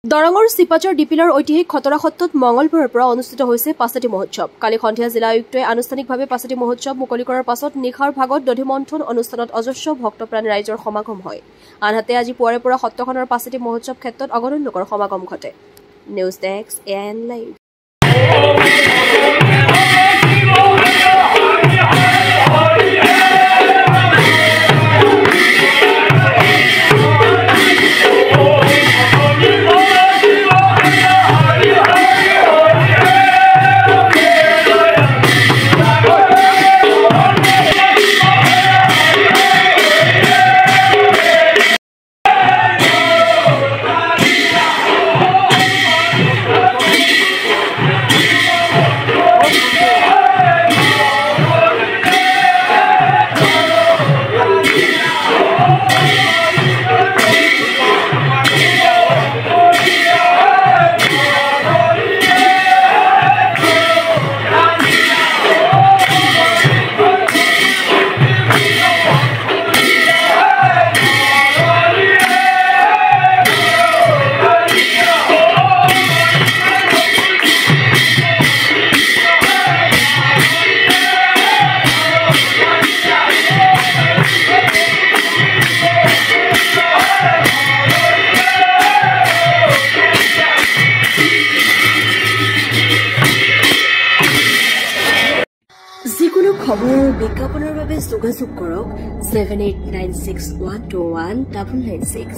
দৰঙৰ চিপাচৰ ডিপিলাৰ ঐতিহাসিক খতৰা সত্ৰত মঙলবাৰৰ পৰা অনুষ্ঠিত হৈছে পাছাতি মহোৎসৱ। কালি সন্ধিয়া জিলা আয়ুক্তই আনুষ্ঠানিকভাৱে পাছাতি মহোৎসৱ মুকলি কৰাৰ পাছত নিশাৰ ভাগত দধিমন্থন অনুষ্ঠানত অজস্ৰ ভক্তপ্ৰাণ ৰাইজৰ সমাগম হয়। আনহাতে আজি পুৱাৰে পৰা সত্ৰখনৰ পাছাতি মহোৎসৱ ক্ষেত্ৰত অগণন লোকৰ সমাগম ঘটে। News desk AN live. যিকোনো খবৰৰ বিজ্ঞাপনৰ বাবে যোগাযোগ কৰক 7896121996।